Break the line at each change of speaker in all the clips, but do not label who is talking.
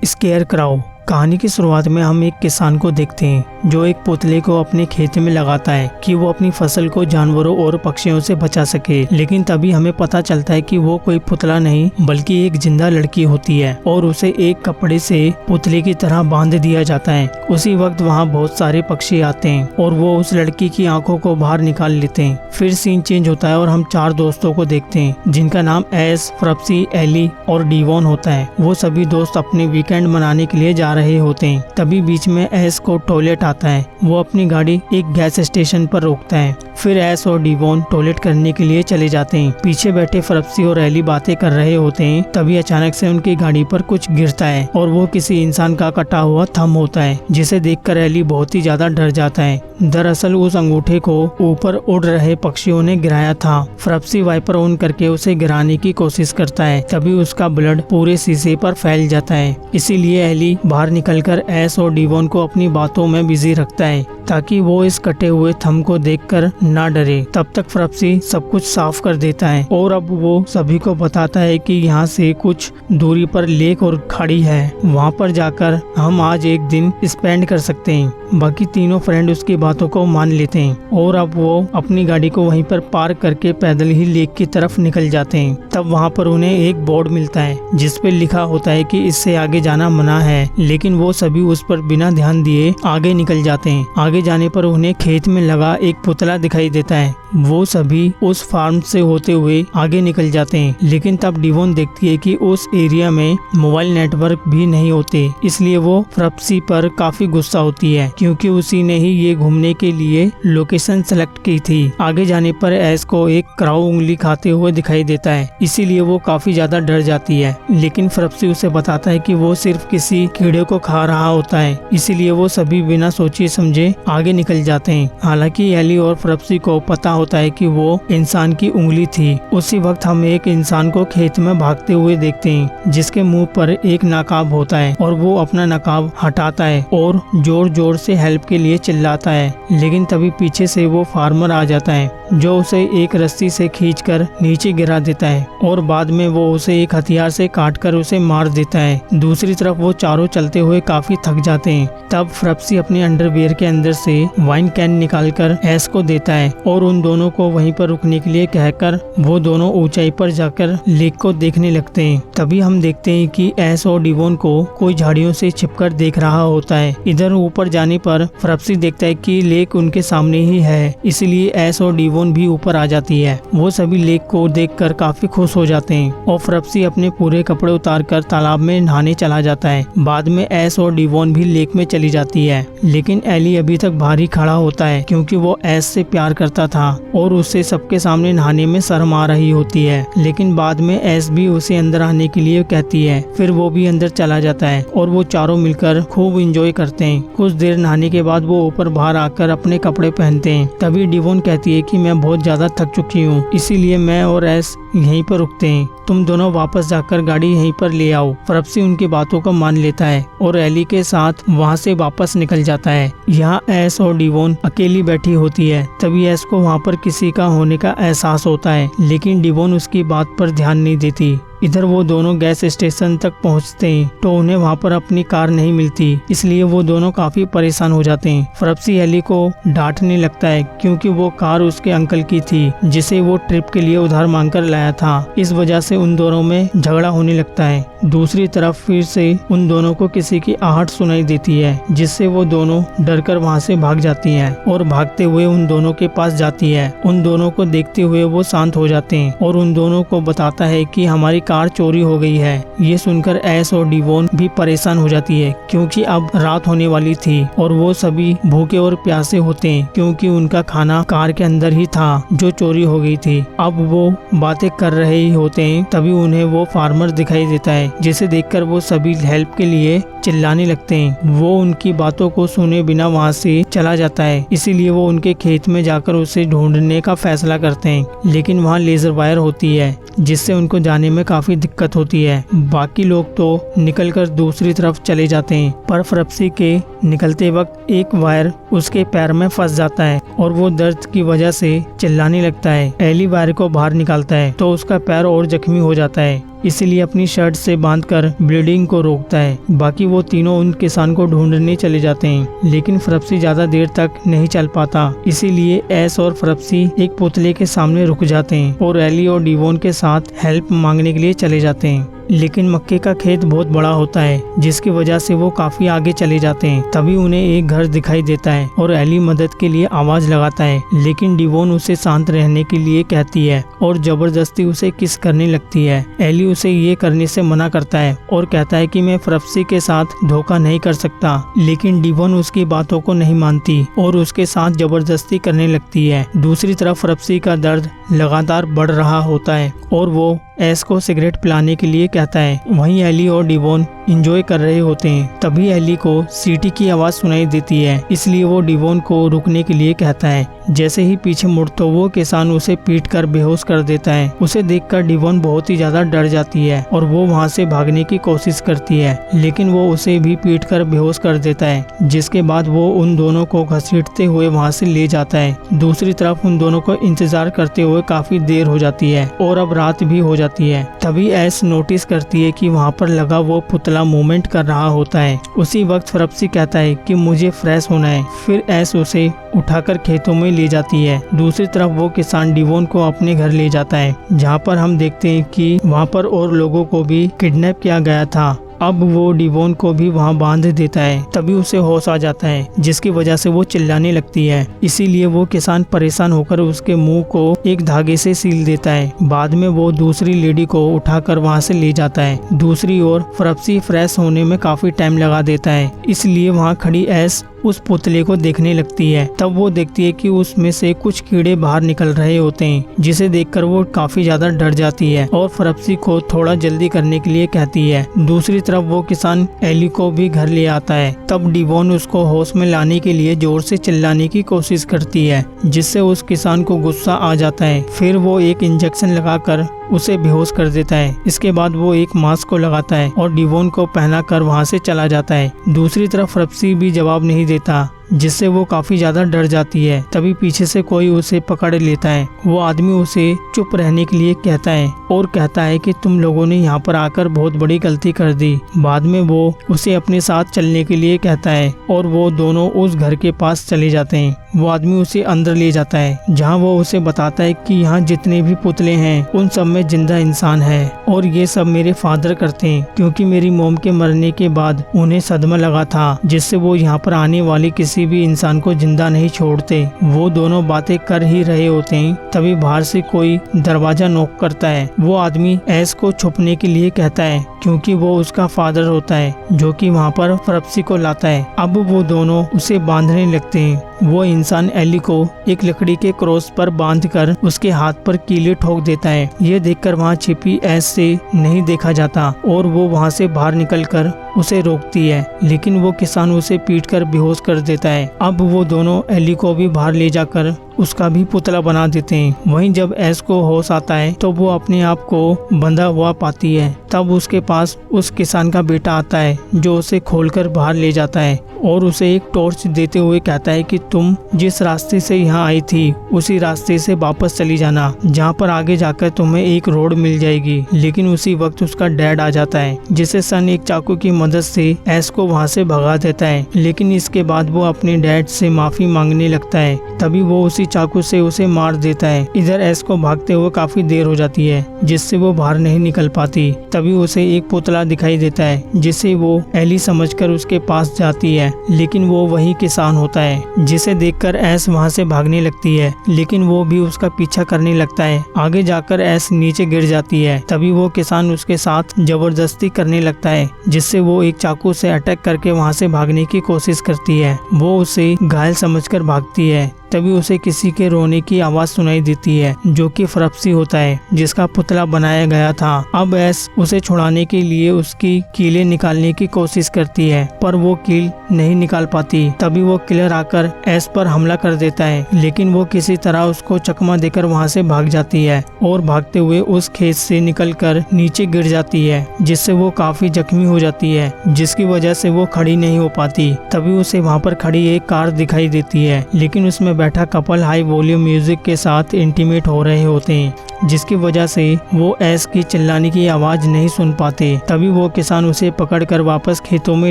Square crow. कहानी की शुरुआत में हम एक किसान को देखते हैं जो एक पुतले को अपने खेत में लगाता है कि वो अपनी फसल को जानवरों और पक्षियों से बचा सके। लेकिन तभी हमें पता चलता है कि वो कोई पुतला नहीं बल्कि एक जिंदा लड़की होती है और उसे एक कपड़े से पुतले की तरह बांध दिया जाता है। उसी वक्त वहाँ बहुत सारे पक्षी आते हैं और वो उस लड़की की आंखों को बाहर निकाल लेते हैं। फिर सीन चेंज होता है और हम 4 दोस्तों को देखते हैं जिनका नाम एस, फ्रप्सी, एली और डीवॉन होता है। वो सभी दोस्त अपने वीकेंड मनाने के लिए जा रहे होते हैं। तभी बीच में एस को टॉयलेट आता है। वो अपनी गाड़ी एक गैस स्टेशन पर रोकता है। फिर एस और डीवॉन टॉयलेट करने के लिए चले जाते हैं। पीछे बैठे फ्रप्सी और एली बातें कर रहे होते हैं। तभी अचानक से उनकी गाड़ी पर कुछ गिरता है और वो किसी इंसान का कटा हुआ थंब होता है, जिसे देखकर एली बहुत ही ज्यादा डर जाता है। दरअसल उस अंगूठे को ऊपर उड़ रहे पक्षियों ने गिराया था। फ्रप्सी वाइपर ऑन करके उसे गिराने की कोशिश करता है। तभी उसका ब्लड पूरे शीशे पर फैल जाता है। इसीलिए एली बाहर निकलकर एस और डीवॉन को अपनी बातों में बिजी रखता है ताकि वो इस कटे हुए थंब को देखकर ना डरे। तब तक फ्रप्सी सब कुछ साफ कर देता है और अब वो सभी को बताता है कि यहाँ से कुछ दूरी पर लेक और खाड़ी है, वहाँ पर जाकर हम आज एक दिन स्पेंड कर सकते हैं। बाकी तीनों फ्रेंड उसकी बातों को मान लेते हैं और अब वो अपनी गाड़ी को वहीं पर पार्क करके पैदल ही लेक की तरफ निकल जाते हैं। तब वहाँ पर उन्हें एक बोर्ड मिलता है जिस पे लिखा होता है कि इससे आगे जाना मना है, लेकिन वो सभी उस पर बिना ध्यान दिए आगे निकल जाते हैं। आगे जाने पर उन्हें खेत में लगा एक पुतला दिखाई देता है। वो सभी उस फार्म से होते हुए आगे निकल जाते हैं, लेकिन तब डीवॉन देखती है कि उस एरिया में मोबाइल नेटवर्क भी नहीं होते। इसलिए वो फ्रप्सी पर काफी गुस्सा होती है क्योंकि उसी ने ही ये घूमने के लिए लोकेशन सेलेक्ट की थी। आगे जाने पर एस को एक क्राउ उंगली खाते हुए दिखाई देता है, इसीलिए वो काफी ज्यादा डर जाती है। लेकिन फ्रप्सी उसे बताता है कि वो सिर्फ किसी कीड़े को खा रहा होता है, इसीलिए वो सभी बिना सोचे समझे आगे निकल जाते हैं। हालांकि एली और फ्रप्सी को पता होता है कि वो इंसान की उंगली थी। उसी वक्त हम एक इंसान को खेत में भागते हुए देखते हैं जिसके मुंह पर एक नकाब होता है और वो अपना नकाब हटाता है और जोर जोर से हेल्प के लिए चिल्लाता है। लेकिन तभी पीछे से वो फार्मर आ जाता है जो उसे एक रस्सी से खींचकर नीचे गिरा देता है और बाद में वो उसे एक हथियार से काटकर उसे मार देता है। दूसरी तरफ वो चारों चलते हुए काफी थक जाते हैं। तब फ्रप्सी अपने अंडरवियर के अंदर से वाइन कैन निकालकर एस को देता है और उन दोनों को वहीं पर रुकने के लिए कहकर वो दोनों ऊंचाई पर जाकर लेक को देखने लगते हैं। तभी हम देखते हैं कि एस और डीवॉन को कोई झाड़ियों से छिपकर देख रहा होता है। इधर ऊपर जाने पर फ्रप्सी देखता है कि लेक उनके सामने ही है, इसलिए एस और डीवॉन भी ऊपर आ जाती है। वो सभी लेक को देखकर काफी खुश हो जाते हैं और फ्रप्सी अपने पूरे कपड़े उतारकर तालाब में नहाने चला जाता है। बाद में एस और डीवॉन भी लेक में चली जाती है, लेकिन एली अभी तक बाहर ही खड़ा होता है क्योंकि वो एस से प्यार करता था और उससे सबके सामने नहाने में शर्म आ रही होती है। लेकिन बाद में एस भी उसे अंदर आने के लिए कहती है। फिर वो भी अंदर चला जाता है और वो चारों मिलकर खूब एंजॉय करते हैं। कुछ देर नहाने के बाद वो ऊपर बाहर आकर अपने कपड़े पहनते हैं। तभी डीवॉन कहती है कि मैं बहुत ज्यादा थक चुकी हूँ, इसीलिए मैं और एस यहीं पर रुकते हैं, तुम दोनों वापस जाकर गाड़ी यहीं पर ले आओ। फ्रप्सी उनकी बातों को मान लेता है और एली के साथ वहाँ से वापस निकल जाता है। यहाँ एस और डीवॉन अकेली बैठी होती है। तभी एस को वहाँ पर किसी का होने का एहसास होता है, लेकिन डीवॉन उसकी बात पर ध्यान नहीं देती। इधर वो दोनों गैस स्टेशन तक पहुंचते हैं तो उन्हें वहां पर अपनी कार नहीं मिलती, इसलिए वो दोनों काफी परेशान हो जाते हैं। फ्रप्सी एली को डांटने लगता है क्योंकि वो कार उसके अंकल की थी जिसे वो ट्रिप के लिए उधार मांगकर लाया था। इस वजह से उन दोनों में झगड़ा होने लगता है। दूसरी तरफ फिर से उन दोनों को किसी की आहट सुनाई देती है, जिससे वो दोनों डरकर वहाँ से भाग जाती हैं और भागते हुए उन दोनों के पास जाती है। उन दोनों को देखते हुए वो शांत हो जाते हैं और उन दोनों को बताता है कि हमारी कार चोरी हो गई है। ये सुनकर एस और डीवॉन भी परेशान हो जाती है क्योंकि अब रात होने वाली थी और वो सभी भूखे और प्यासे होते हैं क्योंकि उनका खाना कार के अंदर ही था जो चोरी हो गई थी। अब वो बातें कर रहे ही होते हैं, तभी उन्हें वो फार्मर दिखाई देता है जिसे देखकर वो सभी हेल्प के लिए चिल्लाने लगते हैं। वो उनकी बातों को सुने बिना वहाँ से चला जाता है, इसीलिए वो उनके खेत में जाकर उसे ढूंढने का फैसला करते हैं। लेकिन वहाँ लेजर वायर होती है जिससे उनको जाने में काफी दिक्कत होती है। बाकी लोग तो निकलकर दूसरी तरफ चले जाते हैं, पर फ्रप्सी के निकलते वक्त एक वायर उसके पैर में फंस जाता है और वो दर्द की वजह से चिल्लाने लगता है। एली वायर को बाहर निकालता है तो उसका पैर और जख्मी हो जाता है। इसीलिए अपनी शर्ट से बांधकर ब्लीडिंग को रोकता है। बाकी वो तीनों उन किसान को ढूंढने चले जाते हैं, लेकिन फ्रप्सी ज्यादा देर तक नहीं चल पाता। इसीलिए एस और फ्रप्सी एक पुतले के सामने रुक जाते हैं और एली और डिवोन के साथ हेल्प मांगने के लिए चले जाते हैं। लेकिन मक्के का खेत बहुत बड़ा होता है, जिसकी वजह से वो काफी आगे चले जाते हैं। तभी उन्हें एक घर दिखाई देता है और एली मदद के लिए आवाज लगाता है, लेकिन डिवोन उसे शांत रहने के लिए कहती है और जबरदस्ती उसे किस करने लगती है। एली उसे ये करने से मना करता है और कहता है कि मैं फ्रप्सी के साथ धोखा नहीं कर सकता, लेकिन डिवोन उसकी बातों को नहीं मानती और उसके साथ जबरदस्ती करने लगती है। दूसरी तरफ फ्रप्सी का दर्द लगातार बढ़ रहा होता है और वो एस को सिगरेट पिलाने के लिए कहता है। वहीं एली और डिवोन एंजॉय कर रहे होते हैं। तभी एली को सीटी की आवाज सुनाई देती है, इसलिए वो डिवोन को रुकने के लिए कहता है। जैसे ही पीछे मुड़ तो वो किसान उसे पीट कर बेहोश कर देता है। उसे देखकर डिवोन बहुत ही ज्यादा डर जाती है और वो वहाँ से भागने की कोशिश करती है, लेकिन वो उसे भी पीट कर बेहोश कर देता है, जिसके बाद वो उन दोनों को घसीटते हुए वहाँ से ले जाता है। दूसरी तरफ उन दोनों को इंतजार करते हुए काफी देर हो जाती है और अब रात भी हो जाती है। तभी एस नोटिस करती है कि वहाँ पर लगा वो पुतला मूवमेंट कर रहा होता है। उसी वक्त फ्रप्सी कहता है कि मुझे फ्रेश होना है। फिर एस उसे उठाकर खेतों में ले जाती है। दूसरी तरफ वो किसान डिवोन को अपने घर ले जाता है, जहाँ पर हम देखते हैं कि वहाँ पर और लोगों को भी किडनैप किया गया था। अब वो डिवोन को भी वहाँ बांध देता है। तभी उसे होश आ जाता है, जिसकी वजह से वो चिल्लाने लगती है। इसीलिए वो किसान परेशान होकर उसके मुंह को एक धागे से सील देता है। बाद में वो दूसरी लेडी को उठाकर वहाँ से ले जाता है। दूसरी ओर फ्रप्सी फ्रेश होने में काफी टाइम लगा देता है, इसलिए वहाँ खड़ी एस उस पुतले को देखने लगती है। तब वो देखती है कि उसमें से कुछ कीड़े बाहर निकल रहे होते हैं, जिसे देखकर वो काफी ज्यादा डर जाती है और फ्रप्सी को थोड़ा जल्दी करने के लिए कहती है। दूसरी तरफ वो किसान एली को भी घर ले आता है। तब डिवोन उसको होश में लाने के लिए जोर से चिल्लाने की कोशिश करती है, जिससे उस किसान को गुस्सा आ जाता है। फिर वो एक इंजेक्शन लगाकर उसे बेहोश कर देता है। इसके बाद वो एक मास्क को लगाता है और डिवोन को पहनाकर वहाँ से चला जाता है। दूसरी तरफ फ्रप्सी भी जवाब नहीं देता, जिससे वो काफी ज्यादा डर जाती है। तभी पीछे से कोई उसे पकड़ लेता है। वो आदमी उसे चुप रहने के लिए कहता है और कहता है कि तुम लोगों ने यहाँ पर आकर बहुत बड़ी गलती कर दी। बाद में वो उसे अपने साथ चलने के लिए कहता है और वो दोनों उस घर के पास चले जाते हैं। वो आदमी उसे अंदर ले जाता है, जहाँ वो उसे बताता है कि यहाँ जितने भी पुतले हैं उन सब में जिंदा इंसान है और ये सब मेरे फादर करते हैं, क्योंकि मेरी मोम के मरने के बाद उन्हें सदमा लगा था, जिससे वो यहाँ पर आने वाले किसी भी इंसान को जिंदा नहीं छोड़ते। वो दोनों बातें कर ही रहे होते हैं, तभी बाहर से कोई दरवाजा नॉक करता है। वो आदमी एस को छुपने के लिए कहता है, क्योंकि वो उसका फादर होता है, जो कि वहाँ पर फ्रप्सी को लाता है। अब वो दोनों उसे बांधने लगते हैं। वो इंसान एली को एक लकड़ी के क्रॉस पर बांधकर उसके हाथ पर कीले ठोक देता है। ये देखकर वहाँ छिपी एस से नहीं देखा जाता और वो वहाँ से बाहर निकलकर उसे रोकती है, लेकिन वो किसान उसे पीटकर बेहोश कर देता है। अब वो दोनों एली को भी बाहर ले जाकर उसका भी पुतला बना देते हैं। वहीं जब एस को होश आता है तो वो अपने आप को बंधा हुआ पाती है। तब उसके पास उस किसान का बेटा आता है, जो उसे खोलकर बाहर ले जाता है और उसे एक टॉर्च देते हुए कहता है कि तुम जिस रास्ते से यहाँ आई थी उसी रास्ते से वापस चली जाना, जहाँ पर आगे जाकर तुम्हें एक रोड मिल जाएगी। लेकिन उसी वक्त उसका डैड आ जाता है, जिसे सन एक चाकू की मदद से एस को वहाँ से भगा देता है। लेकिन इसके बाद वो अपने डैड से माफी मांगने लगता है। तभी वो उसी चाकू से उसे मार देता है। इधर एस को भागते हुए काफी देर हो जाती है, जिससे वो बाहर नहीं निकल पाती। तभी उसे एक पुतला दिखाई देता है, जिसे वो एली समझकर उसके पास जाती है, लेकिन वो वही किसान होता है, जिसे देखकर एस वहाँ से भागने लगती है, लेकिन वो भी उसका पीछा करने लगता है। आगे जाकर एस नीचे गिर जाती है। तभी वो किसान उसके साथ जबरदस्ती करने लगता है, जिससे वो एक चाकू से अटैक करके वहाँ से भागने की कोशिश करती है। वो उसे घायल समझकर भागती है। तभी उसे किसी के रोने की आवाज सुनाई देती है, जो कि फ्रप्सी होता है, जिसका पुतला बनाया गया था। अब एस उसे छुड़ाने के लिए उसकी कीलें निकालने की कोशिश करती है, पर वो कील नहीं निकाल पाती। तभी वो किलर आकर एस पर हमला कर देता है, लेकिन वो किसी तरह उसको चकमा देकर वहाँ से भाग जाती है और भागते हुए उस खेत से निकलकर नीचे गिर जाती है, जिससे वो काफी जख्मी हो जाती है, जिसकी वजह से वो खड़ी नहीं हो पाती। तभी उसे वहाँ पर खड़ी एक कार दिखाई देती है, लेकिन उसमें बैठा कपल हाई वॉल्यूम म्यूजिक के साथ इंटीमेट हो रहे होते हैं, जिसकी वजह से वो ऐश की चिल्लाने की आवाज नहीं सुन पाते। तभी वो किसान उसे पकड़कर वापस खेतों में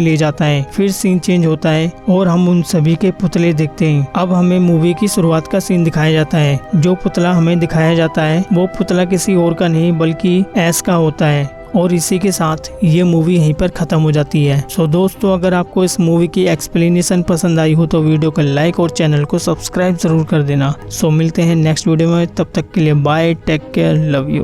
ले जाता है। फिर सीन चेंज होता है और हम उन सभी के पुतले देखते हैं। अब हमें मूवी की शुरुआत का सीन दिखाया जाता है। जो पुतला हमें दिखाया जाता है वो पुतला किसी और का नहीं बल्कि ऐश का होता है। और इसी के साथ ये मूवी यहीं पर खत्म हो जाती है। सो दोस्तों, अगर आपको इस मूवी की एक्सप्लेनेशन पसंद आई हो तो वीडियो को लाइक और चैनल को सब्सक्राइब जरूर कर देना। सो मिलते हैं नेक्स्ट वीडियो में, तब तक के लिए bye, take care, love you.